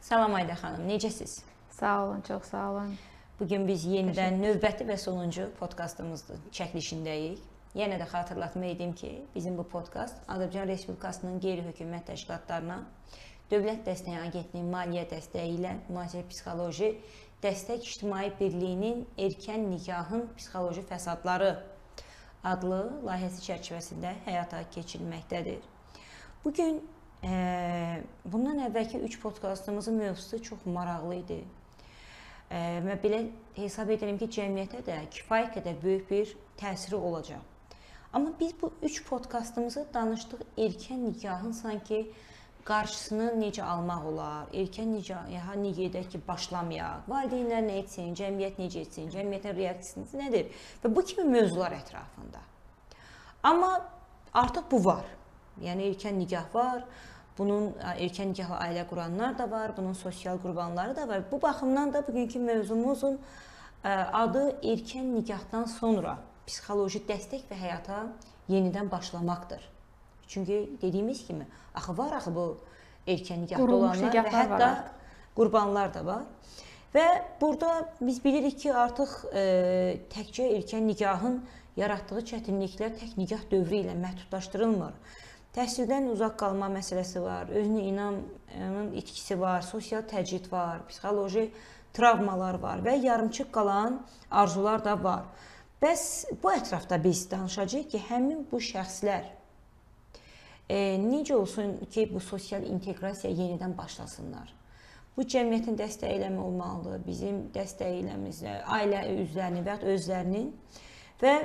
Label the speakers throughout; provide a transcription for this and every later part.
Speaker 1: Salam Ayda xanım, necəsiz?
Speaker 2: Sağ olun, çox sağ olun.
Speaker 1: Bugün biz yenidən növbəti və sonuncu podkastımızın çəkilişindəyik. Yenə də xatırlatma edim ki, bizim bu podkast Azərbaycan Respublikasının qeyri-hökumət təşkilatlarına Dövlət Dəstəyi Agentliyinin maliyyə dəstəyi ilə müasir psixoloji dəstək ictimai birliyinin erkən nikahın psixoloji fəsadları adlı layihəsi çərçivəsində həyata keçirilməkdədir. Bugün bundan əvvəlki 3 podkastımızın mövzusu çox maraqlı idi. Və belə hesab edirəm ki, cəmiyyətə də kifayət qədər böyük bir təsiri olacaq. Amma biz bu 3 podkastımızı danışdıq erkən nikahın sanki qarşısını necə almaq olar, erkən nikaha necə edək ki, başlamayaq, valideynlər nə etsin, cəmiyyət necə etsin, cəmiyyətin reaksiyası nədir və bu kimi mövzular ətrafında. Amma artıq bu var. Yəni erkən nikah var, bunun erkən nikahla ailə quranlar da var, bunun sosial qurbanları da var. Bu baxımdan da bugünkü mövzumuzun adı erkən nikahdan sonra psixoloji dəstək və həyata yenidən başlamaqdır. Çünki dediyimiz kimi, axı bu erkən nikahda olanlar və hətta qurbanlar da var. Və burada biz bilirik ki, artıq təkcə erkən nikahın yaratdığı çətinliklər tək nikah dövrü ilə məhdudlaşdırılmır. Təhsildən uzaq qalma məsələsi var, özünə inamın itkisi var, sosial təcrid var, psixoloji travmalar var və yarımçıq qalan arzular da var. Bəs bu ətrafda biz danışacağıq ki, həmin bu şəxslər necə olsun ki, bu sosial inteqrasiya yenidən başlasınlar? Bu cəmiyyətin dəstəkləmi olmalıdır, bizim dəstəkləmizlə, ailə üzvlərinin və özlərinin. Və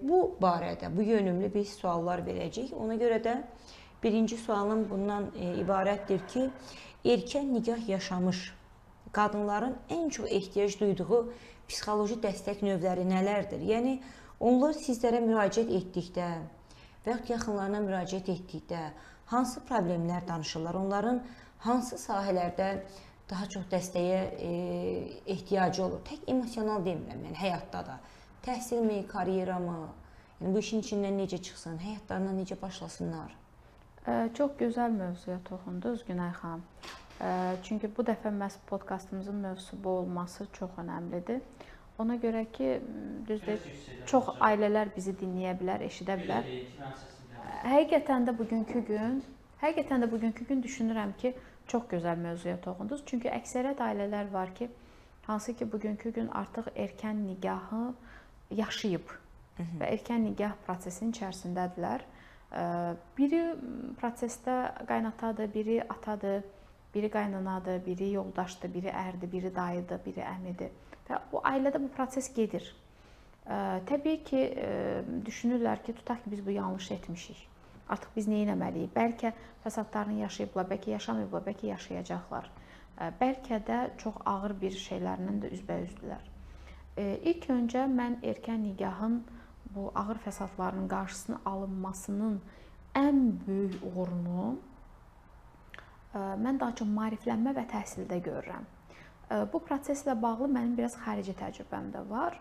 Speaker 1: bu barədə, bu yönümlü biz suallar verəcəyik. Ona görə də birinci sualım bundan ibarətdir ki, erkən nikah yaşamış qadınların ən çox ehtiyac duyduğu psixoloji dəstək növləri nələrdir? Yəni, onlar sizlərə müraciət etdikdə və yaxınlarına müraciət etdikdə hansı problemlər danışırlar? Onların hansı sahələrdə daha çox dəstəyə ehtiyacı olur? Tək emosional demirəm, yəni həyatda da. Təhsilmi, karyera mı? Yəni, bu işin içindən necə çıxsın, həyatlarına necə başlasınlar?
Speaker 2: Çox gözəl mövzuya toxundunuz Günay xanım. Çünki bu dəfə məhz podkastımızın mövzusu bu olması çox önəmlidir. Ona görə ki, düzdür, çox ailələr bizi dinləyə bilər, eşidə bilər. Həqiqətən də bugünkü gün düşünürəm ki, çox gözəl mövzuya toxundunuz. Çünki əksəriyyət ailələr var ki, hansı ki, bugünkü gün artıq erkən nikahı yaşayıb və erkən nikah prosesinin içərisindədirlər. Biri prosesdə qaynatadır, biri atadır, biri qaynanadır, biri yoldaşdır, biri ərdir, biri dayıdır, biri əmidir. Və bu ailədə bu proses gedir. Təbii ki, düşünürlər ki, tutaq ki, biz bu yanlış etmişik. Artıq biz nə etməliyik? Bəlkə fəsadlarını yaşayıblar, bəlkə yaşamayıblar, bəlkə yaşayacaqlar. Bəlkə də çox ağır bir şeylərlə də üzbəüzdülər. İlk öncə mən erkən nikahın bu ağır fəsadlarının qarşısının alınmasının ən böyük uğurunu mən daha çox maariflənmə və təhsildə görürəm. Bu proseslə bağlı mənim biraz xarici təcrübəm də var.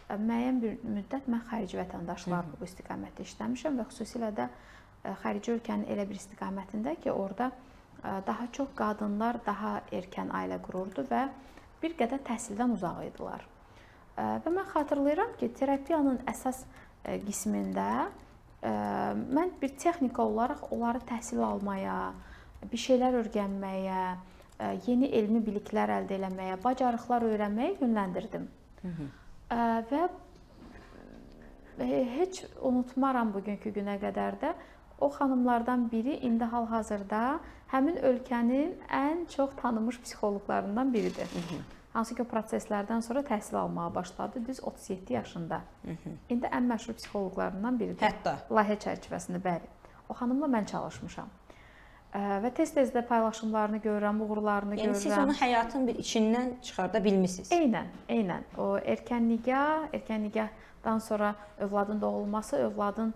Speaker 2: Müəyyən bir müddət mən xarici vətəndaşlarla bu istiqamətdə işləmişəm və xüsusilə də xarici ölkənin elə bir istiqamətində ki, orada daha çox qadınlar daha erkən ailə qururdu və bir qədər təhsildən uzaq idilər. Və mən xatırlayıram ki, terapiyanın əsas qismində mən bir texnika olaraq onları təhsil almaya, bir şeylər öyrənməyə, yeni elmi biliklər əldə etməyə, bacarıqlar öyrənməyə yönləndirdim. Və heç unutmaram bugünkü günə qədər də o xanımlardan biri indi hal-hazırda həmin ölkənin ən çox tanınmış psixoloqlarından biridir. Hansı ki, o proseslərdən sonra təhsil almağa başladı, düz 37 yaşında. İndi ən məşhur psixoloqlarından biridir.
Speaker 1: Hətta?
Speaker 2: Layihə çərçivəsində, bəli. O xanımla mən çalışmışam. Və tez-tez də paylaşımlarını görürəm, uğurlarını görürəm.
Speaker 1: Yəni, siz onu həyatın bir içindən çıxarda bilmisiniz.
Speaker 2: Eynən. O erkən nikahdan sonra övladın doğulması, övladın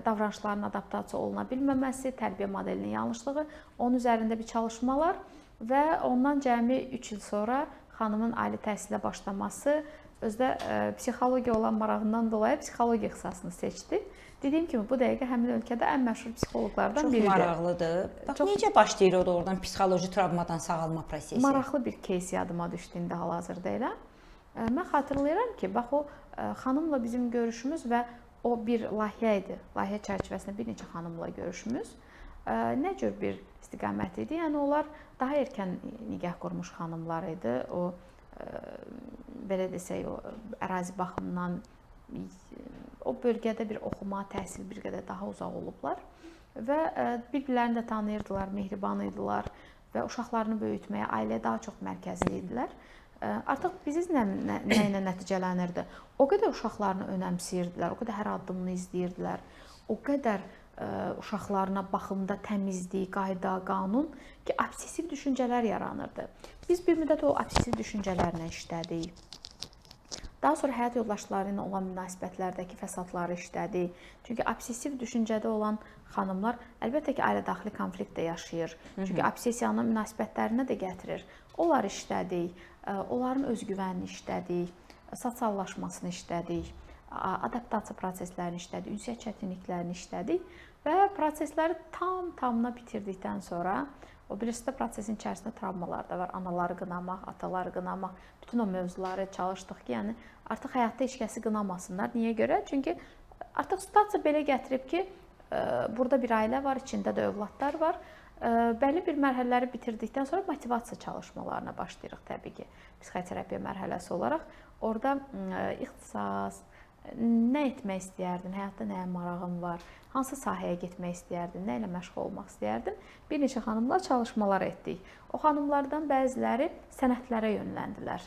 Speaker 2: davranışlarına adaptasiya oluna bilməməsi, tərbiyə modelinin yanlışlığı, onun üzərində bir çalışmalar və ondan cəmi 3 il sonra xanımın ali təhsilə başlaması özdə psixologiya olan marağından dolayı psixologiya ixtisasını seçdi. Dediyim kimi bu dəqiqə həmin ölkədə ən məşhur psixoloqlardan biridir.
Speaker 1: Çox maraqlıdır. Bax, necə başlayır o da oradan psixoloji travmadan sağalma prosesi?
Speaker 2: Maraqlı bir case yadıma düşdü indi hal-hazırda elə. Mən xatırlayıram ki, bax o xanımla bizim görüşümüz və o bir layihə idi. Layihə çərçivəsində bir neçə xanımla görüşümüz. Nə cür bir istiqamət idi? Yəni onlar daha erkən nigah qurmuş xanımlar idi. O belə desək, o ərazi baxımından o bölgədə bir oxuma, təhsil bir qədər daha uzaq olublar və bir-birlərini də tanıyırdılar, mehriban idilər və uşaqlarını böyütməyə, ailəyə daha çox mərkəzli idilər. Artıq biz nə ilə nəticələnirdi? O qədər uşaqlarını önəmsiyirdilər, o qədər hər addımını izləyirdilər, o qədər uşaqlarına baxımda təmizlik, qayda, qanun ki, obsessiv düşüncələr yaranırdı. Biz bir müddət o obsessiv düşüncələrlə işlədik. Daha sonra həyat yoldaşları ilə olan münasibətlərdəki fəsadları işlədik. Çünki obsessiv düşüncədə olan xanımlar əlbəttə ki, ailə daxili konflikt də yaşayır. Çünki obsessiyanı münasibətlərinə də gətirir. Onları işlədik, onların özgüvənini işlədik, sosiallaşmasını işlədik, adaptasiya proseslərini işlədik, ünsiyyət çətinliklərini işlədik və prosesləri tamına bitirdikdən sonra o birisi prosesin içərisində travmalar da var. Anaları qınamaq, ataları qınamaq, bütün o mövzuları çalışdıq ki, yəni artıq həyatda heç kəsi qınamasınlar. Niyə görə? Çünki artıq situasiya belə gətirib ki, burada bir ailə var, içində də övladlar var. Bəlli bir mərhələləri bitirdikdən sonra motivasiya çalışmalarına başlayırıq təbii ki, psixoterapiya mərhələsi olaraq. Orada ixtisas, nə etmək istəyərdin, həyatda nəyə marağın var, hansı sahəyə getmək istəyərdin, nə ilə məşğul olmaq istəyərdin? Bir neçə xanımla çalışmalar etdik. O xanımlardan bəziləri sənətlərə yönləndilər.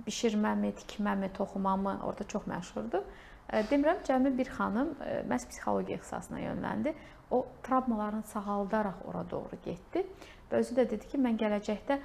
Speaker 2: Bişirməmi, tikməmi, toxumamı orada çox məşhurdur. Demirəm, cəmi bir xanım məhz psixologiya ixtisasına yönləndi. O travmalarını sağaldaraq ora doğru getdi və özü də dedi ki, mən gələcəkdə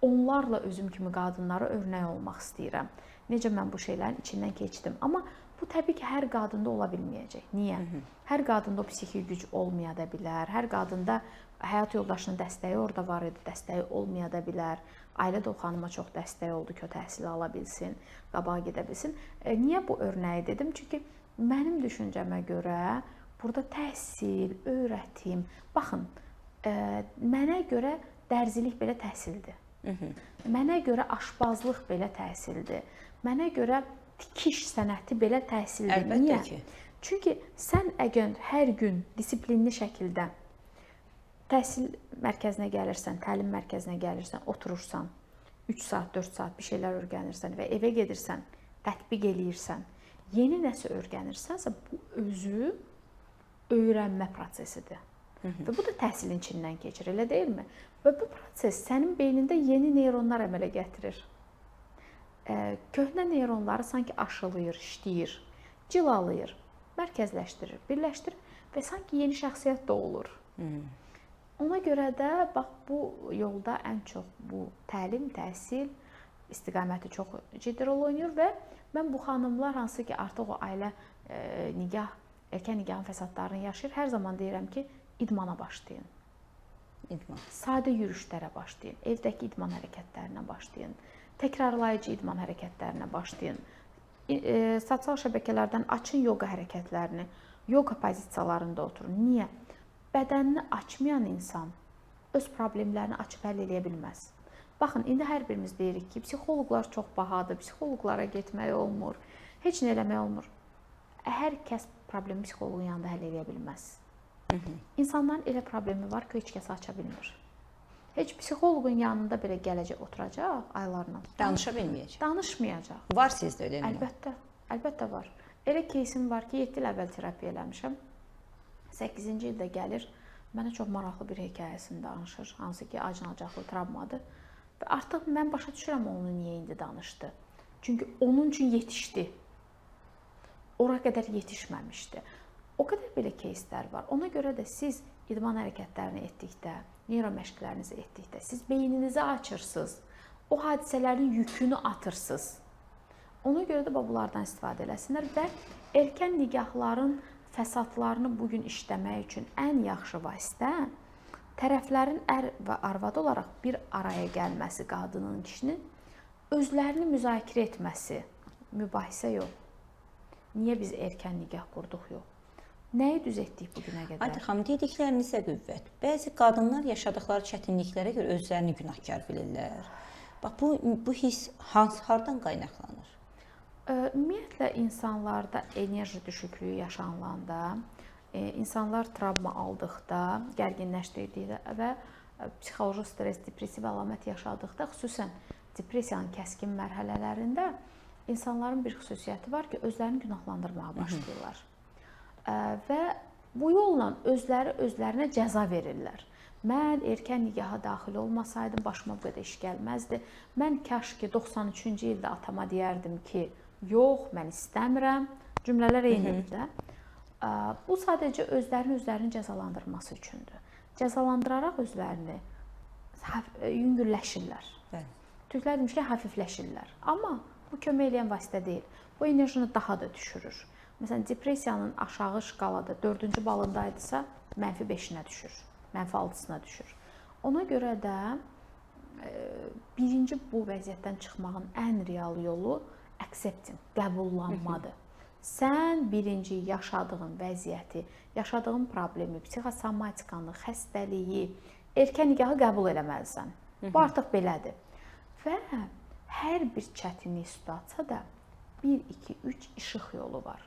Speaker 2: onlarla özüm kimi qadınlara örnək olmaq istəyirəm. Necə mən bu şeylərin içindən keçdim. Amma bu təbii ki, hər qadında ola bilməyəcək. Niyə? Hər qadında o psixi güc olmaya da bilər. Hər qadında həyat yoldaşının dəstəyi orada var idi, dəstəyi olmaya da bilər. Ailə də o xanıma çox dəstək oldu ki, o təhsili ala bilsin, qabağa gedə bilsin. Niyə bu örnəyi dedim? Çünki mənim düşüncəmə görə burada təhsil, öyrətim, baxın, mənə görə dərzilik belə təhsildir. Mənə görə aşbazlıq belə təhsildir. Mənə görə tikiş sənəti belə təhsildir.
Speaker 1: Əlbəttə ki.
Speaker 2: Çünki sən əgər hər gün disiplinli şəkildə təhsil mərkəzinə gəlirsən, təlim mərkəzinə gəlirsən, oturursan, 3 saat, 4 saat bir şeylər öyrənirsən və evə gedirsən, tətbiq eləyirsən, yeni nəsə öyrənirsənsə, bu özü öyrənmə prosesidir. Və bu da təhsilin içindən keçir, elə deyilmi? Və bu proses sənin beynində yeni neyronlar əmələ gətirir. Köhnə neyronları sanki aşılayır, işləyir, cilalayır, mərkəzləşdirir, birləşdirir və sanki yeni şəxsiyyət doğulur. Ona görə də bax bu yolda ən çox bu təlim, təhsil istiqaməti çox ciddi rol oynayır və mən bu xanımlar hansı ki artıq o ailə nigah, erkən nigahın fəsadlarını yaşayır, hər zaman deyirəm ki, idmana başlayın. Sadə yürüşlərə başlayın, evdəki idman hərəkətlərinə başlayın, təkrarlayıcı idman hərəkətlərinə başlayın. Sosial şəbəkələrdən açın yoga hərəkətlərini, yoga pozisiyalarında oturun. Niyə? Bədənini açmayan insan öz problemlərini açıb həll edə bilməz. Baxın, indi hər birimiz deyirik ki, psixoloqlar çox bahadır, psixoloqlara getmək olmur, heç nə eləmək olmur. Hər kəs problemi psixoloqun yanında həll edə bilməz. İnsanların elə problemi var ki, heç kəs aça bilmir. Heç psixoloqun yanında belə gələcək, oturacaq aylarla.
Speaker 1: Danışa bilməyəcək.
Speaker 2: Danışmayacaq.
Speaker 1: Var sizdə ödənmə?
Speaker 2: Əlbəttə, əlbəttə var. Elə кейsim var ki, 7 il əvvəl terapiya eləmişəm. 8-ci ildə gəlir, mənə çox maraqlı bir hekayəsini danışır, hansı ki, acınacaqlı travmadır. Və artıq mən başa düşürəm onu niyə indi danışdı. Çünki onun üçün yetişdi. Ora qədər yetişməmişdi. O qədər belə кейslər var. Ona görə də siz idman hərəkətlərini etdikdə, neyro məşqlərinizi etdikdə, siz beyninizi açırsınız, o hadisələrin yükünü atırsınız. Ona görə də bunlardan istifadə eləsinlər və erkən nigahların fəsadlarını bugün işləmək üçün ən yaxşı vasitə tərəflərin ər və arvad olaraq bir araya gəlməsi, qadının, kişinin özlərini müzakirə etməsi, mübahisə yox. Niyə biz erkən nikah qurduq yox? Nəyi düz etdik bu günə qədər?
Speaker 1: Ayda xanım, dediklərinizə qüvvət. Bəzi qadınlar yaşadıkları çətinliklərə görə özlərini günahkar bilirlər. Bax bu hiss hardan qaynaqlanır?
Speaker 2: Ümumiyyətlə insanlarda enerji düşüklüyü yaşanılanda, insanlar travma aldıqda, gərginləşdirdikdə və psixoloji stres, depressiv əlamət yaşadıqda, xüsusən depressiyanın kəskin mərhələlərində insanların bir xüsusiyyəti var ki, özlərini günahlandırmağa başlayırlar. Və bu yolla özlərinə cəza verirlər. Mən erkən nikaha daxil olmasaydım, başıma bu qədər iş gəlməzdi. Mən kaş ki 93-cü ildə atama deyərdim ki, yox, mən istəmirəm. Cümlələr eynidir də. Bu sadəcə özlərini cəzalandırması üçündür. Cəzalandıraraq özlərini yüngülləşirlər. Türklər demişlər, hafifləşirlər. Amma bu kömək edən vasitə deyil. Bu enerjini daha da düşürür. Məsələn, depressiyanın aşağı şkalada 4-cü balındaydısa, -5-nə düşür, -6-sına düşür. Ona görə də birinci bu vəziyyətdən çıxmağın ən real yolu accepting, qəbullanmadır. Sən birinci yaşadığın vəziyyəti, yaşadığın problemi, psixosomatikanı, xəstəliyi, erkən nikahı qəbul eləməlisən. Bu artıq belədir. Və hər bir çətinlik situasiyada 1, 2, 3 işıq yolu var.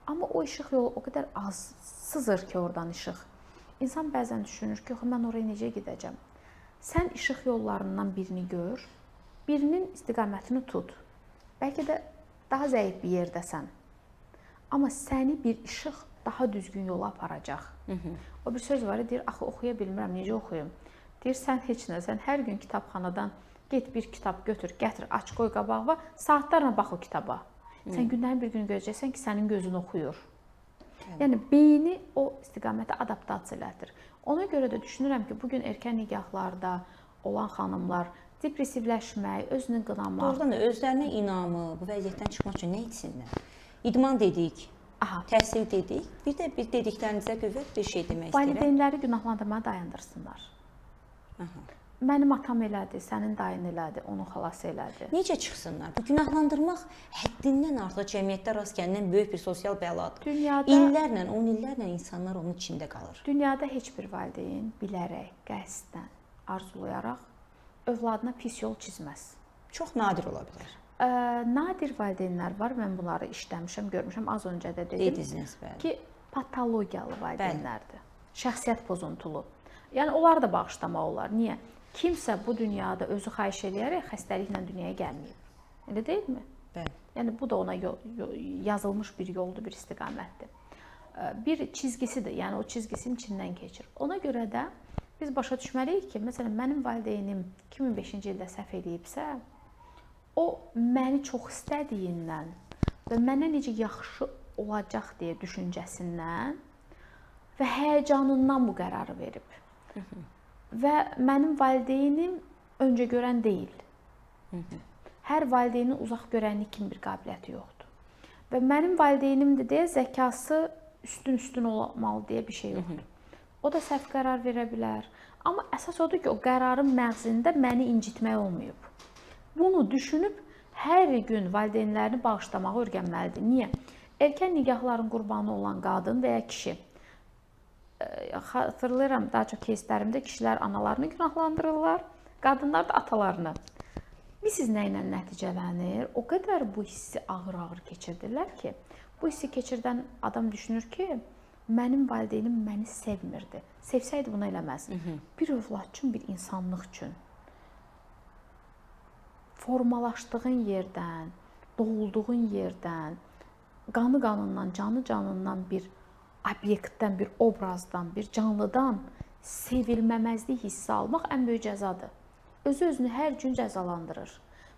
Speaker 2: Amma o işıq yolu o qədər az sızır ki, oradan işıq. İnsan bəzən düşünür ki, mən oraya necə gedəcəm? Sən işıq yollarından birini gör, birinin istiqamətini tut. Bəlkə də daha zəif bir yerdəsən. Amma səni bir işıq daha düzgün yola aparacaq. O bir söz var, deyir, axı oxuya bilmirəm, necə oxuyum? Deyir, sən heç nə, sən hər gün kitabxanadan get bir kitab götür, gətir, aç, qoy qabağa, saatlarla bax o kitaba. Sən günlərin bir gün görəcəksən ki, sənin gözün oxuyur. Yəni, beyni o istiqamətə adaptasiya elədir. Ona görə də düşünürəm ki, bugün erkən nikahlarda olan xanımlar depressivləşmək, özünü qınamaq.
Speaker 1: Doğrudan da özlərinə inamı, bu vəziyyətdən çıxmaq üçün nə etsinlər? İdman dedik, təhsil dedik, bir də bir dediklərinizə qüvvət bir şey demək istəyirəm.
Speaker 2: Valideynləri günahlandırmağı dayandırsınlar. Mənim atam elədi, sənin dayın elədi, onun xalası elədi.
Speaker 1: Necə çıxsınlar? Bu günahlandırmaq həddindən artıq cəmiyyətdə rast gəlinən böyük bir sosial bəladır. İllərlə, 10 illərlə insanlar onun içində qalır.
Speaker 2: Dünyada heç bir valideyn bilərək, qəsdən, arzulayaraq övladına pis yol çizməz.
Speaker 1: Çox nadir ola bilər.
Speaker 2: Nadir valideynlər var, mən bunları işləmişəm, görmüşəm, az öncə də dedim.
Speaker 1: Dediniz, bəli.
Speaker 2: Ki, patologiyalı valideynlərdir, şəxsiyyət pozuntulu. Yəni, onlar da bağışlamaq olar. Niyə? Kimsə bu dünyada özü xahiş eləyərək xəstəliklə dünyaya gəlməyib. Elə deyilmi?
Speaker 1: Bəli.
Speaker 2: Yəni, bu da ona yazılmış bir yoldur, bir istiqamətdir. Bir çizgisidir, yəni o çizgisinin içindən keçir. Ona görə də biz başa düşməliyik ki, məsələn, mənim valideynim 2005-ci ildə səhv eləyibsə, o məni çox istədiyindən və mənə necə yaxşı olacaq deyə düşüncəsindən və həyəcanından bu qərarı verib. Və mənim valideynim öncə görən deyil. Hər valideynin uzaq görənlik kimi bir qabiliyyəti yoxdur. Və mənim valideynimdir deyə zəkası üstün olmalı deyə bir şey yoxdur. O da səhv qərar verə bilər. Amma əsas odur ki, o qərarın məğzində məni incitmək olmayıb. Bunu düşünüb hər gün valideynlərini bağışlamağı öyrənməlidir. Niyə? Erkən nikahların qurbanı olan qadın və ya kişi. Xatırlayıram, daha çox keyslərimdə kişilər analarını günahlandırırlar, qadınlar da atalarını. Bilirsiniz nə ilə nəticələnir? O qədər bu hissi ağır-ağır keçirdirlər ki, bu hissi keçirdən adam düşünür ki, mənim valideynim məni sevmirdi. Sevsəydi bunu eləməz. Bir övlad üçün, bir insanlıq üçün formalaşdığın yerdən, doğulduğun yerdən, qanı qanından, canı canından bir obyektdən, bir obrazdan, bir canlıdan sevilməməzlik hissi almaq ən böyük cəzadır. Özü-özünü hər gün cəzalandırır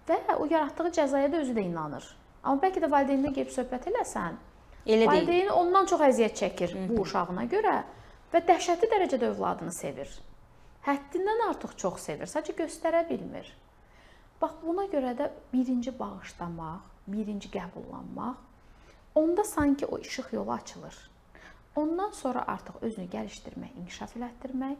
Speaker 2: və o yaratdığı cəzaya da özü də inanır. Amma bəlkə də valideyninlə gəlib söhbət eləsən, valideyni ondan çox əziyyət çəkir bu uşağına görə və dəhşətli dərəcədə övladını sevir. Həddindən artıq çox sevir, sadəcə göstərə bilmir. Bax, buna görə də birinci bağışlamaq, birinci qəbullanmaq, onda sanki o işıq yolu açılır. Ondan sonra artıq özünü gəlişdirmək, inkişaf elətdirmək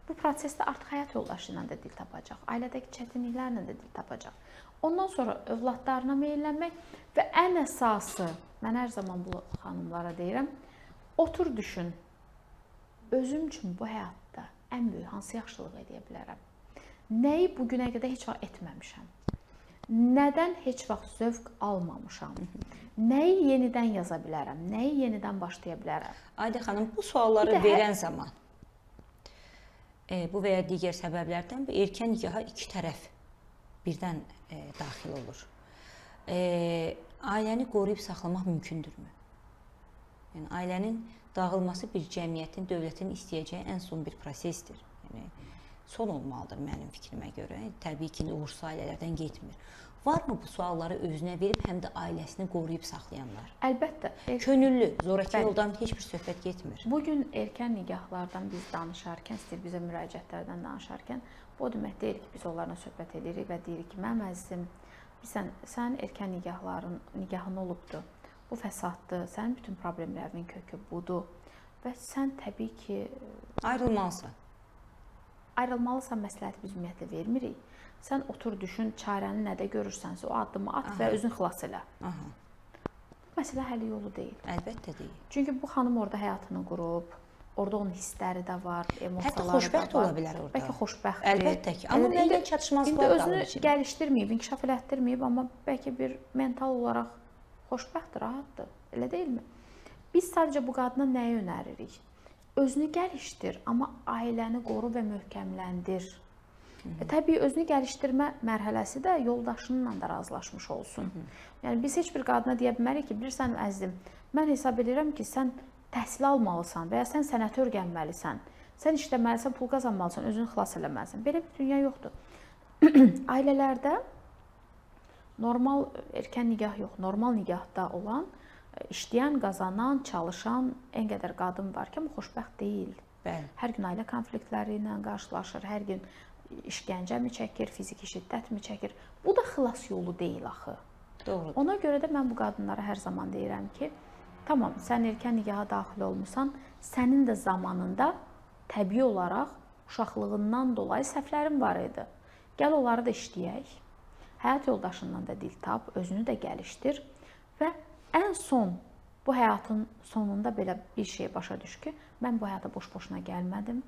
Speaker 2: Bu prosesdə artıq həyat yoldaşı ilə də dil tapacaq, ailədəki çətinliklərlə də dil tapacaq. Ondan sonra övladlarına meylənmək və ən əsası, mən hər zaman bu xanımlara deyirəm, otur düşün, özüm üçün bu həyatda ən böyük hansı yaxşılıq edə bilərəm? Nəyi bu günə qədər heç vaxt etməmişəm? Nədən heç vaxt zövq almamışam? Nəyi yenidən yaza bilərəm? Nəyi yenidən başlaya bilərəm?
Speaker 1: Ayda xanım, bu sualları verən zaman bu və ya digər səbəblərdən erkən nikaha iki tərəf birdən daxil olur. Ailəni qoruyub saxlamaq mümkündürmü? Yəni, ailənin dağılması bir cəmiyyətin, dövlətin istəyəcəyi ən son bir prosesdir. Yəni, son olmalıdır mənim fikrimə görə. Təbii ki, uğursuz ailələrdən getmir. Varmı bu sualları özünə verib, həm də ailəsini qoruyub saxlayanlar?
Speaker 2: Əlbəttə.
Speaker 1: Könüllü, zoraki yoldan heç bir söhbət getmir.
Speaker 2: Bugün erkən nikahlardan biz danışarkən, istəyir bizə müraciətlərdən danışarkən, bu demək deyil ki, biz onlarla söhbət edirik və deyirik ki, mənim əzizim, sənin erkən nikahın olubdur, bu fəsaddır, sənin bütün problemlərinin kökü budur və sən təbii ki,
Speaker 1: ayrılmalısan.
Speaker 2: Ayrılmalısan məsləhəti biz ümumiyyətlə vermirik. Sən otur düşün, çarəni nədə görürsənsə o addımı at və özünü xilas elə. Bu məsələ həll yolu deyil.
Speaker 1: Əlbəttə deyil.
Speaker 2: Çünki bu xanım orada həyatını qurub, orada onun hissləri də var, emosiyaları da var.
Speaker 1: Hətta xoşbəxt ola bilər orada.
Speaker 2: Bəlkə xoşbəxtdir.
Speaker 1: Əlbəttə ki, amma müəyyən çatışmazlıqlar qalır
Speaker 2: içində. Özünü gəlişdirməyib, inkişaf elətdirməyib, amma bəlkə bir mental olaraq xoşbəxtdir, rahatdır. Elə deyilmi? Biz sadəcə bu qadına nəyi önəririk? Özünü gəlişdir, amma ailəni qoru və möhkəmləndir. Təbii özünü gəlişdirmə mərhələsi də yoldaşınınla da razılaşmış olsun. Yəni biz heç bir qadına deyə bilmərik ki, bilirsən əzizim, mən hesab edirəm ki, sən təhsil almalısan və ya sən sənəti öyrənməlisən. Sən işləməlisən, pul qazanmalısan, özünü xilas eləməlisən. Belə bir dünya yoxdur. Ailələrdə normal erkən nikah yox, normal nikahda olan işləyən, qazanan, çalışan ən qədər qadın var ki, amma xoşbəxt deyil.
Speaker 1: Bəli.
Speaker 2: Hər gün ailə konfliktləri ilə qarşılaşır, hər gün işgəncə mi çəkir, fiziki şiddət mi çəkir? Bu da xilas yolu deyil axı.
Speaker 1: Doğrudur.
Speaker 2: Ona görə də mən bu qadınlara hər zaman deyirəm ki, tamam, sən erkən nikaha daxil olmusan, sənin də zamanında təbii olaraq uşaqlığından dolayı səhvlərin var idi. Gəl onları da işləyək, həyat yoldaşından da dil tap, özünü də gəlişdir və ən son bu həyatın sonunda belə bir şey başa düş ki, mən bu həyata boş-boşuna gəlmədim.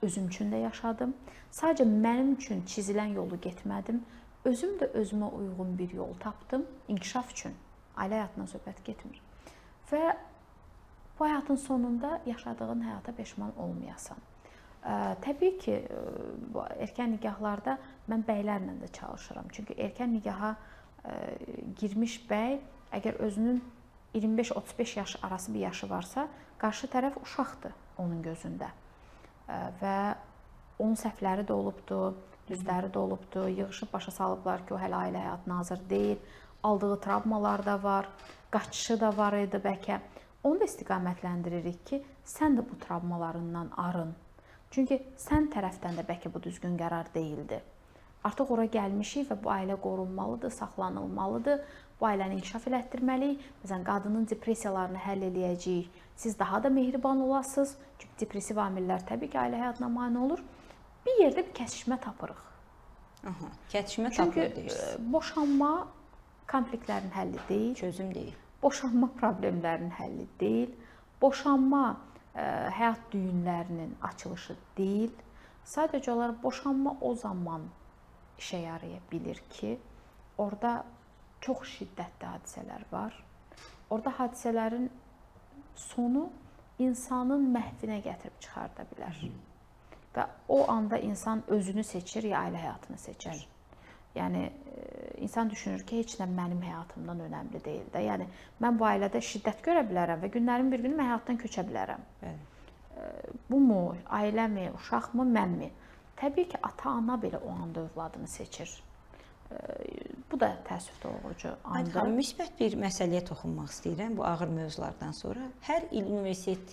Speaker 2: Özüm üçün də yaşadım. Sadəcə mənim üçün çizilən yolu getmədim. Özüm də özümə uyğun bir yol tapdım. İnkişaf üçün. Ailə həyatından söhbət getmir. Və bu həyatın sonunda yaşadığın həyata peşman olmayasan. Təbii ki, erkən nikahlarda mən bəylərlə də çalışıram. Çünki erkən nikaha girmiş bəy, əgər özünün 25-35 yaş arası bir yaşı varsa, qarşı tərəf uşaqdır onun gözündə. Və onun səhvləri də olubdur, düzləri də olubdur, yığışıb başa salıblar ki, o hələ ailə həyatına hazır deyil, aldığı travmalar da var, qaçışı da var idi bəlkə. Onu da istiqamətləndiриrik ki, sən də bu travmalarından arın. Çünki sən tərəfdən də bəlkə bu düzgün qərar deyildi. Artıq ora gəlmişik və bu ailə qorunmalıdır, saxlanılmalıdır. Bu ailəni inkişaf elətdirməliyik. Məsələn, qadının depressiyalarını həll eləyəcəyik. Siz daha da mehriban olasınız. Çünki depressiv amillər təbii ki, ailə həyatına mane olur. Bir yerdə bir kəsişmə tapırıq.
Speaker 1: Kəsişmə tapırıq deyirsiniz.
Speaker 2: Çünki boşanma konfliktlərin həlli deyil.
Speaker 1: Çözüm deyil.
Speaker 2: Boşanma problemlərinin həlli deyil. Boşanma həyat düyünlərinin açılışı deyil. Sadəcə olaraq boşanma o zaman işə yaraya bilir ki, orada çox şiddətli hadisələr var. Orada hadisələrin sonu insanın məhvinə gətirib çıxarda bilər. Və o anda insan özünü seçir ya ailə həyatını seçir. Yəni insan düşünür ki, heç nə mənim həyatımdan önəmli deyil də. Yəni mən bu ailədə şiddət görə bilərəm və günlərin bir günü mən həyatdan köçə bilərəm. Bu mu, ailəmi, uşaqmı, mənmi? Təbii ki, ata-ana belə o anda övladını seçir. Bu da təəssüf doğurucu andır.
Speaker 1: Ayda müsbət bir məsələyə toxunmaq istəyirəm bu ağır mövzulardan sonra. Hər il universitet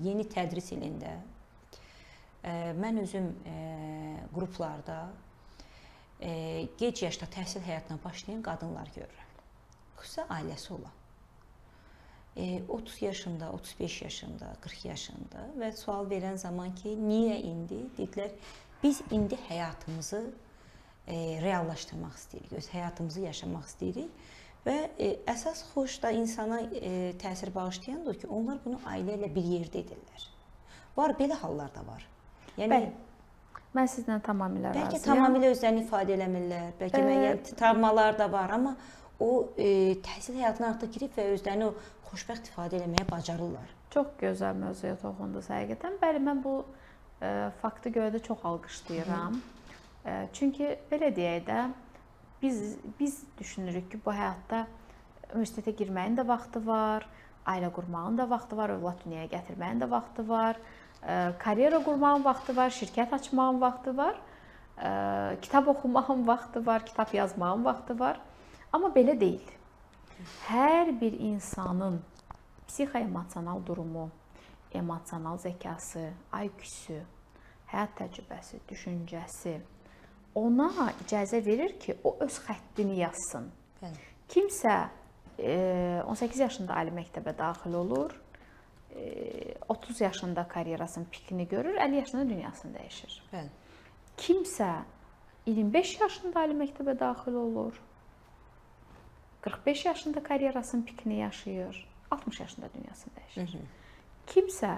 Speaker 1: yeni tədris ilində mən özüm qruplarda gec yaşda təhsil həyatına başlayan qadınlar görürəm. Xüsusən ailəsi olan. 30 yaşında, 35 yaşında, 40 yaşında və sual verən zaman ki, niyə indi? Dedilər, biz indi həyatımızı reallaşdırmaq istəyirik, öz həyatımızı yaşamaq istəyirik və əsas xoş da insana təsir bağışlayandır ki, onlar bunu ailə ilə bir yerdə edirlər. Var, belə hallar da var. Yəni,
Speaker 2: bəli, mən sizlə tamamilə razıyam.
Speaker 1: Bəlkə tamamilə özlərini ifadə eləmirlər, bəlkə müəyyən travmalar da var, amma o təhsil həyatına artıq girib və özlərini o xoşbəxt ifadə eləməyə bacarırlar.
Speaker 2: Çox gözəl mövzuya toxundunuz həqiqətən. Bəli, mən bu faktı görə də çox alqışlayıram. Çünki belə deyək də, biz düşünürük ki, bu həyatda universitetə girməyin də vaxtı var, ailə qurmağın da vaxtı var, övlad dünyaya gətirməyin də vaxtı var, karyera qurmağın vaxtı var, şirkət açmağın vaxtı var, kitab oxumağın vaxtı var, kitab yazmağın vaxtı var. Amma belə deyil. Hər bir insanın psixoemosional durumu, emosional zəkası, IQ-su, həyat təcrübəsi, düşüncəsi ona icazə verir ki, o öz xəttini yazsın.
Speaker 1: Bəli.
Speaker 2: Kimsə 18 yaşında ali məktəbə daxil olur, 30 yaşında karyerasının pikini görür, 50 yaşında dünyasını dəyişir.
Speaker 1: Bəli.
Speaker 2: Kimsə 25 yaşında ali məktəbə daxil olur, 45 yaşında karyerasının pikini yaşayır, 60 yaşında dünyasını dəyişir. Kimsə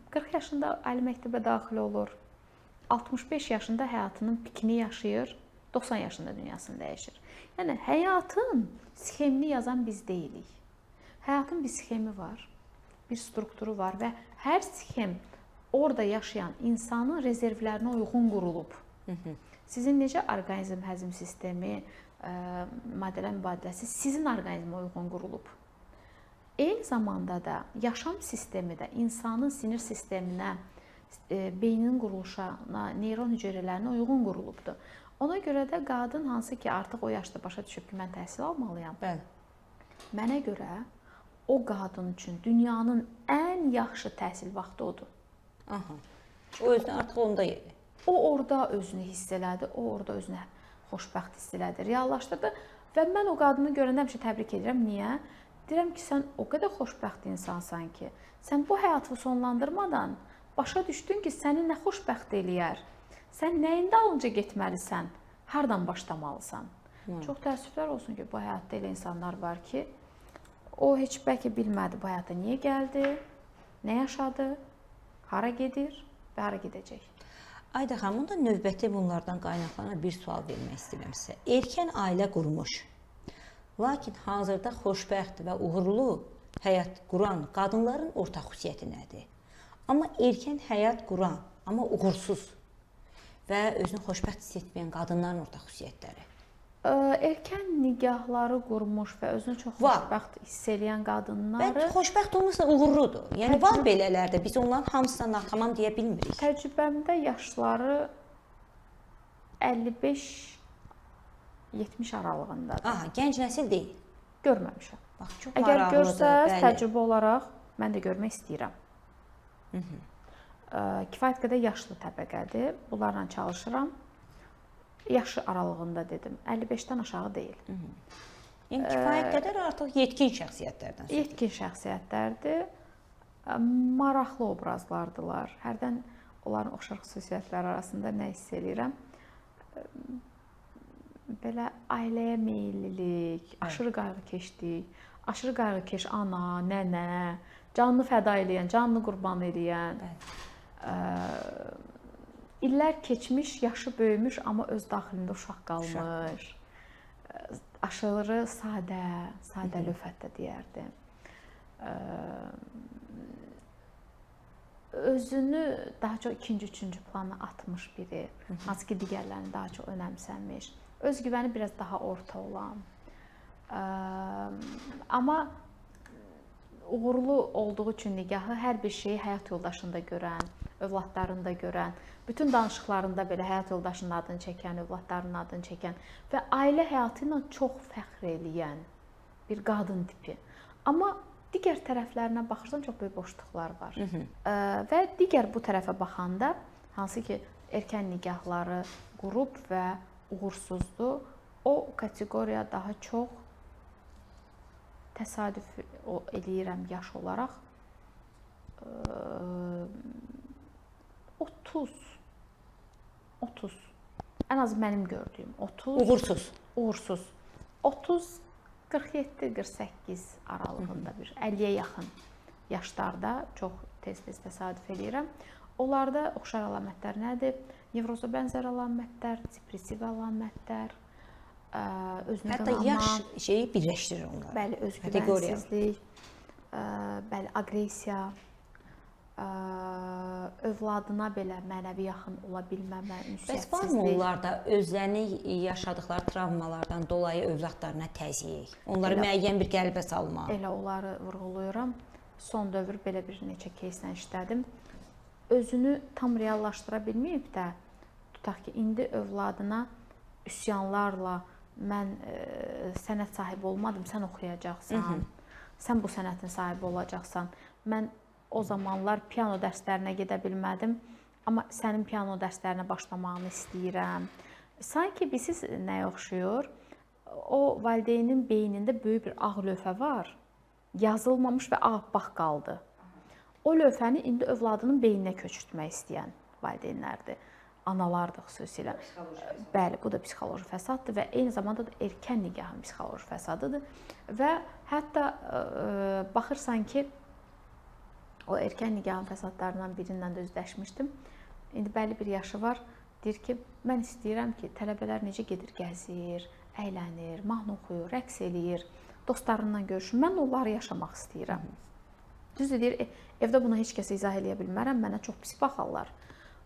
Speaker 2: 40 yaşında ali məktəbə daxil olur, 65 yaşında həyatının pikini yaşayır, 90 yaşında dünyasını dəyişir. Yəni həyatın sxemini yazan biz deyilik. Həyatın bir sxemi var, bir strukturu var və hər sxem orada yaşayan insanın rezervlərinə uyğun qurulub. Sizin necə orqanizm həzm sistemi, maddələr mübadiləsi sizin orqanizmə uyğun qurulub. Eyni zamanda da yaşam sistemi də insanın sinir sisteminə, beyninin quruluşuna, neyron hüceyrələrinə uyğun qurulubdur. Ona görə də qadın hansı ki artıq o yaşda başa düşüb ki, mən təhsil almalıyam.
Speaker 1: Bəli.
Speaker 2: Mənə görə o qadın üçün dünyanın ən yaxşı təhsil vaxtı odur.
Speaker 1: Aha. O özünü artıq onda yedi.
Speaker 2: O orada özünü hiss elədi, o orada özünü xoşbəxt hiss elədi, reallaşdırdı və mən o qadını görəndə həmişə təbrik edirəm. Niyə? Deyirəm ki, sən o qədər xoşbəxt insansan ki, sən bu həyatı sonlandırmadan başa düşdün ki, səni nə xoşbəxt eləyər, sən nəyin dalınca getməlisən, hardan başlamalısan. Çox təəssüflər olsun ki, bu həyatda elə insanlar var ki, o heç bəlkə bilmədi bu həyata niyə gəldi, nə yaşadı, hara gedir və hara gedəcək.
Speaker 1: Ayda xanım, da növbəti bunlardan qaynaqlanan bir sual vermək istəyirəm sizə. Erkən ailə qurmuş, lakin hazırda xoşbəxt və uğurlu həyat quran qadınların ortaq xüsusiyyəti nədir? Amma erkən həyat quran, amma uğursuz və özünü xoşbəxt hiss etməyən qadınların ortaq xüsusiyyətləri.
Speaker 2: Erkən nigahları qurmuş və özünü çox xoşbəxt hiss edən qadınları...
Speaker 1: Bəlkə xoşbəxt olmasa uğurludur. Yəni var belələr də, biz onların hamısına tamam deyə bilmirik.
Speaker 2: Təcrübəmdə yaşları 55-70 aralığındadır.
Speaker 1: Aha, gənc nəsil deyil.
Speaker 2: Görməmişəm.
Speaker 1: Bax, çox
Speaker 2: əgər
Speaker 1: maraqlıdır.
Speaker 2: Görsəz, təcrübə olaraq mən də görmək istəyirəm. Kifayət qədər yaşlı təbəqədir. Bunlarla çalışıram. Yaşı aralığında dedim. 55-dən aşağı deyil.
Speaker 1: Yəni kifayət qədər artıq yetkin şəxsiyyətlərdən söhbət.
Speaker 2: Yetkin şəxsiyyətlərdir. Maraqlı obrazlardılar. Hərdən onların oxşar xüsusiyyətləri arasında nə hiss edirəm? Belə ailəyə meyillilik, aşırı qayğıkeşlik, aşırı qayğıkeş ana, nənə, canını fəda edən, canını qurban edən. İllər keçmiş, yaşı böyümüş, amma öz daxilində uşaq qalmış. Aşırı sadə lüğətdə deyərdim. Özünü daha çox ikinci, üçüncü plana atmış biri, hansı ki digərlərini daha çox önəmsənmiş. Özgüvəni biraz daha orta olan. Amma uğurlu olduğu üçün nigahı hər bir şeyi həyat yoldaşında görən, övladlarında görən, bütün danışıqlarında belə həyat yoldaşının adını çəkən, övladlarının adını çəkən və ailə həyatı ilə çox fəxr eləyən bir qadın tipi. Amma digər tərəflərinə baxırsan çox böyük boşluqlar var. Və digər bu tərəfə baxanda, hansı ki erkən nigahları qurub və uğursuzdur, o kateqoriya daha çox təsadüf eləyirəm yaş olaraq 30 ən az mənim gördüyüm 30 uğursuz 30-47-48 aralığında bir 50-yə yaxın yaşlarda çox tez-tez təsadüf eləyirəm. Onlarda oxşar əlamətlər nədir? Nevroza bənzər əlamətlər, depressiv əlamətlər, özünə
Speaker 1: hətta yaş şeyi birləşdirir onları.
Speaker 2: Bəli, özgüvənsizlik, bəli, aqressiya, övladına belə mənəvi yaxın ola bilməmə, ünsiyyətsizlik.
Speaker 1: Bəs varmı onlarda özlərini yaşadıkları travmalardan dolayı övladlarına təzyiq, onları müəyyən bir qəlbə salmaq?
Speaker 2: Elə onları vurğulayıram. Son dövr belə bir neçə keyslə işlədim. Özünü tam reallaşdıra bilməyib də, tutaq ki, indi övladına üsyanlarla mən sənət sahibi olmadım, sən oxuyacaqsan, sən bu sənətin sahibi olacaqsan. Mən o zamanlar piano dərslərinə gedə bilmədim, amma sənin piano dərslərinə başlamağını istəyirəm. Sanki bilirsiniz nəyə oxşuyur? O valideynin beynində böyük bir ağ lövhə var, yazılmamış və ağappaq qaldı. O lövhəni indi övladının beyninə köçürtmək istəyən valideynlərdir, analardır xüsusilə. Bəli, bu da psixoloji fəsaddır və eyni zamanda da erkən nigahın psixoloji fəsadıdır. Və hətta baxırsan ki, o erkən nigahın fəsadlarından birindən də üzləşmişdim. İndi bəli bir yaşı var, deyir ki, mən istəyirəm ki, tələbələr necə gedir, gəzir, əylənir, mahnı oxuyur, rəqs eləyir, dostlarından görüşür. Mən onları yaşamaq istəyirəm. Düzdür, deyir, evdə buna heç kəsə izah eləyə bilmərəm, mənə çox pis baxarlar.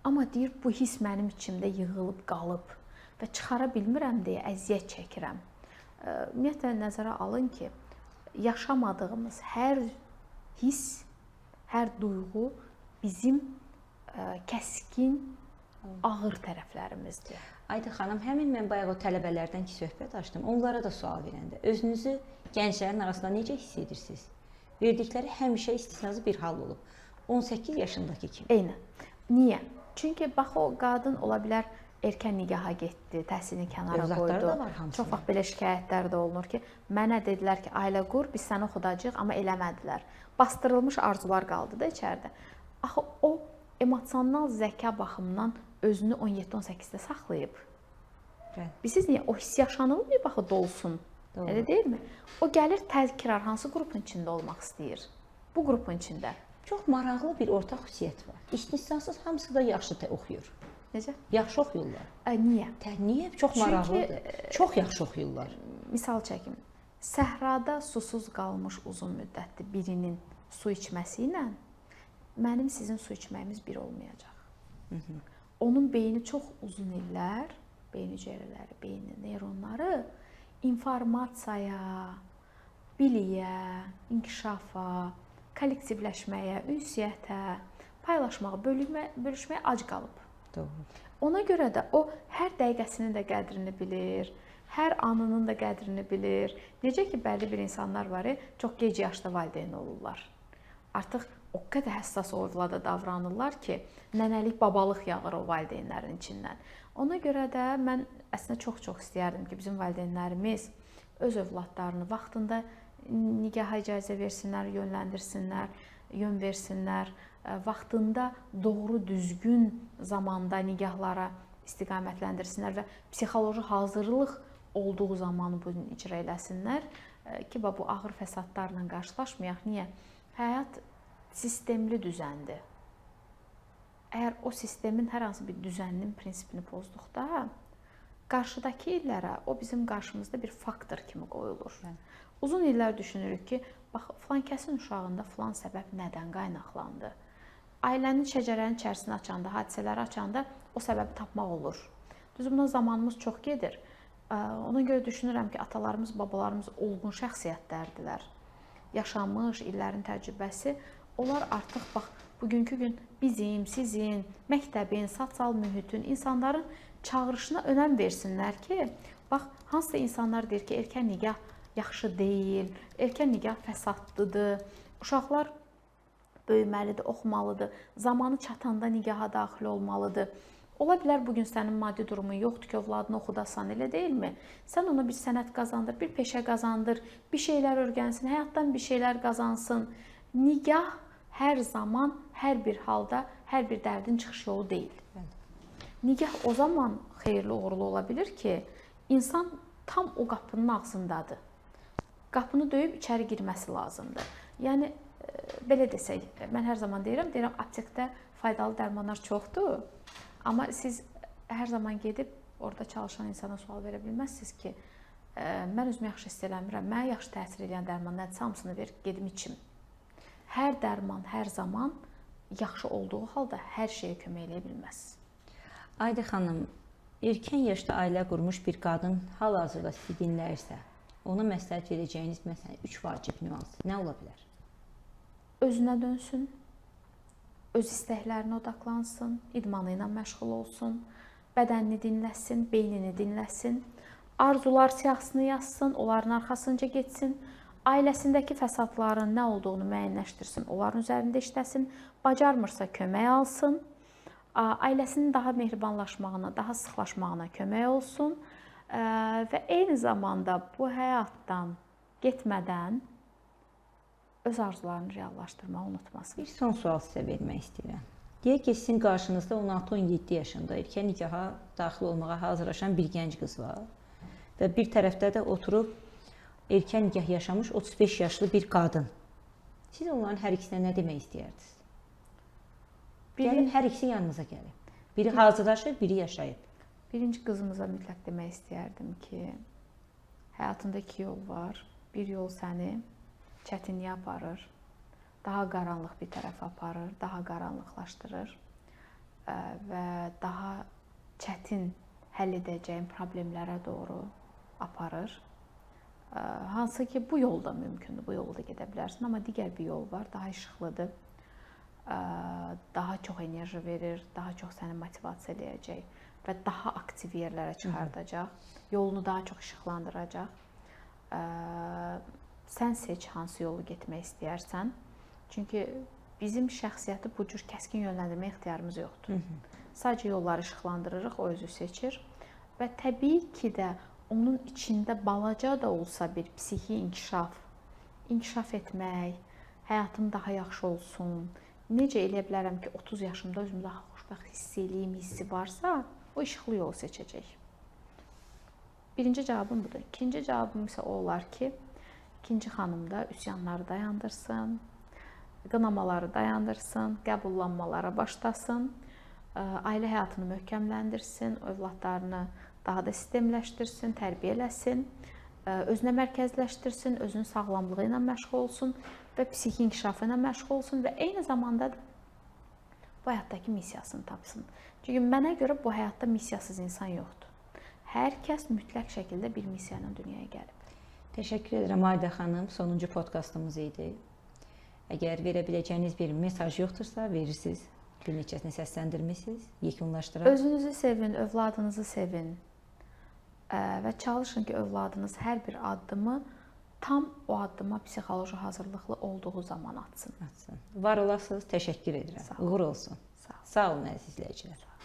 Speaker 2: Amma deyir, bu his mənim içimdə yığılıb qalıb və çıxara bilmirəm deyə əziyyət çəkirəm. Ümumiyyətlə, nəzərə alın ki, yaşamadığımız hər his, hər duyğu bizim kəskin, ağır tərəflərimizdir.
Speaker 1: Ayda xanım, həmin mən bayaq o tələbələrdən ki, söhbət açdım. Onlara da sual verəndə, özünüzü gənclərin arasında necə hiss edirsiniz? Verdikləri həmişə istisnasız bir hal olub. 18 yaşındakı kimi.
Speaker 2: Eynən. Niyə? Çünki bax o qadın ola bilər erkən nigaha getdi, təhsilini kənara qoydu. Çox vaxt belə şikayətlər də olunur ki, mənə dedilər ki, ailə qur, biz səni oxudacağıq, amma eləmədilər. Bastırılmış arzular qaldı da içəridə. Axı o emosional zəka baxımından özünü 17-18-də saxlayıb. Bilirsiniz niyə? O hiss yaşanılmıyor, baxı dolsun. Elə deyilmi? O gəlir təkrar hansı qrupun içində olmaq istəyir? Bu qrupun içində.
Speaker 1: Çox maraqlı bir ortaq xüsusiyyət var. İstisnasız hamısı da yaxşı oxuyur.
Speaker 2: Necə?
Speaker 1: Yaxşı oxuyurlar.
Speaker 2: Niyə?
Speaker 1: Niyə? Çox maraqlıdır. Çox yaxşı oxuyurlar.
Speaker 2: Misal çəkim. Səhrada susuz qalmış uzun müddətli birinin su içməsi ilə mənim sizin su içməyimiz bir olmayacaq. Onun beyni çox uzun illər, beyin hüceyrələri, beynin neyronları informasiyaya, biliyə, inkişafa, kollektivləşməyə, ünsiyyətə, paylaşmağa, bölüşməyə ac qalıb.
Speaker 1: Doğru.
Speaker 2: Ona görə də o hər dəqiqəsinin də qədrini bilir, hər anının da qədrini bilir. Necə ki, bəlli bir insanlar var, çox gec yaşda valideyn olurlar. Artıq o qədər həssas o övlada davranırlar ki, nənəlik, babalıq yağır o valideynlərin içindən. Ona görə də mən əslində çox istəyərdim ki, bizim valideynlərimiz öz övladlarını vaxtında nigaha icazə versinlər, yönləndirsinlər, yön versinlər, vaxtında doğru, düzgün zamanda nigahlara istiqamətləndirsinlər və psixoloji hazırlıq olduğu zamanı bunu icra eləsinlər ki, bu ağır fəsadlarla qarşılaşmayaq. Niyə? Həyat sistemli düzəndir. Əgər o sistemin hər hansı bir düzəninin prinsipini pozduqda, qarşıdakı illərə o bizim qarşımızda bir faktor kimi qoyulur. Uzun illər düşünürük ki, bax, filan kəsin uşağında filan səbəb nədən qaynaqlandı? Ailənin şəcərənin içərisini açanda, hadisələri açanda o səbəbi tapmaq olur. Düz buna zamanımız çox gedir. Ona görə düşünürəm ki, atalarımız, babalarımız olğun şəxsiyyətlərdilər. Yaşamış, illərin təcrübəsi, onlar artıq bax, bugünkü gün bizim, sizin, məktəbin, sosial mühitin, insanların çağırışına önəm versinlər ki, bax, hansısa insanlar deyir ki, erkən nigah yaxşı deyil, erkən nigah fəsadlıdır, uşaqlar böyüməlidir, oxumalıdır, zamanı çatanda nigaha daxil olmalıdır. Ola bilər bu gün sənin maddi durumun yoxdur ki, övladını oxudasan, elə deyilmi? Sən ona bir sənət qazandır, bir peşə qazandır, bir şeylər öyrənsin, həyatdan bir şeylər qazansın. Nigah hər zaman, hər bir halda, hər bir dərdin çıxış yolu deyil. Nigah o zaman xeyirli, uğurlu ola bilər ki, insan tam o qapının ağzındadır. Qapını döyüb içəri girməsi lazımdır. Yəni belə desək, mən hər zaman deyirəm, aptekdə faydalı dərmanlar çoxdur. Amma siz hər zaman gedib orada çalışan insana sual verə bilməzsiniz ki, mən özümü yaxşı hiss eləmirəm, mənə yaxşı təsir edən dərman nədirsə, hamısını ver, gedim içim. Hər dərman hər zaman yaxşı olduğu halda hər şeyə kömək eləyə bilməz.
Speaker 1: Ayda xanım, erkən yaşda ailə qurmuş bir qadın hal-hazırda sizi dinləyirsə, ona məsləhət verəcəyiniz məsələn 3 vacib nüans nə ola bilər?
Speaker 2: Özünə dönsün. Öz istəklərinə odaklansın, idmanı ilə məşğul olsun, bədənini dinləsin, beynini dinləsin, arzular siyahısını yazsın, onların arxasınca getsin, ailəsindəki fəsadların nə olduğunu müəyyənləşdirsin, onların üzərində işləsin, bacarmırsa kömək alsın, ailəsinin daha mehribanlaşmağına, daha sıxlaşmağına kömək olsun və eyni zamanda bu həyatdan getmədən öz arzularını reallaşdırmağı unutmasın.
Speaker 1: Bir son sual sizə vermək istəyirəm. Deyək ki, sizin qarşınızda 16-17 yaşında erkən nikaha daxil olmağa hazırlaşan bir gənc qız var və bir tərəfdə də oturub erkən nikah yaşamış 35 yaşlı bir qadın. Siz onların hər ikisinə nə demək istəyirdiniz? Gəlib hər ikisi yanınıza gəlib. Biri hazırlaşır, biri yaşayıb.
Speaker 2: Birinci qızımıza mütləq demək istəyərdim ki, həyatında 2 yol var. Bir yol səni çətinliyə aparır, daha qaranlıq bir tərəfə aparır, daha qaranlıqlaşdırır və daha çətin həll edəcəyin problemlərə doğru aparır. Hansı ki, bu yolda mümkündür, bu yolda gedə bilərsən, amma digər bir yol var, daha işıqlıdır, daha çox enerji verir, daha çox səni motivasiya eləyəcək və daha aktiv yerlərə çıxardacaq, yolunu daha çox işıqlandıracaq. Sən seç hansı yolu getmək istəyərsən. Çünki bizim şəxsiyyəti bu cür kəskin yönləndirmə ixtiyarımız yoxdur. Sadəcə yolları işıqlandırırıq, o özü seçir və təbii ki də onun içində balaca da olsa bir psixi inkişaf etmək, həyatım daha yaxşı olsun, necə eləyə bilərəm ki, 30 yaşımda özümü daha xoşbəxt hiss eləyim hissi varsa, o işıqlı yolu seçəcək. Birinci cavabım budur. İkinci cavabım isə o olar ki, İkinci xanım da üsyanları dayandırsın, qınamaları dayandırsın, qəbullanmalara başlasın, ailə həyatını möhkəmləndirsin, övladlarını daha da sistemləşdirsin, tərbiyə eləsin, özünə mərkəzləşdirsin, özünün sağlamlığı ilə məşğul olsun və psixi inkişafı ilə məşğul olsun və eyni zamanda da bu həyatdakı missiyasını tapsın. Çünki mənə görə bu həyatda missiyasız insan yoxdur. Hər kəs mütləq şəkildə bir missiya ilə dünyaya gəlib.
Speaker 1: Təşəkkür edirəm Ayda xanım. Sonuncu podkastımız idi. Əgər verə biləcəyiniz bir mesaj yoxdursa, verirsiniz. Bir neçəsini səsləndirmisiniz. Yekunlaşdıraq.
Speaker 2: Özünüzü sevin, övladınızı sevin və çalışın ki, övladınız hər bir addımı tam o addıma psixoloji hazırlıqlı olduğu zaman atsın.
Speaker 1: Var olasınız. Təşəkkür edirəm. Uğur olsun.
Speaker 2: Sağ olun.
Speaker 1: Sağ olun əziz izləyicilər.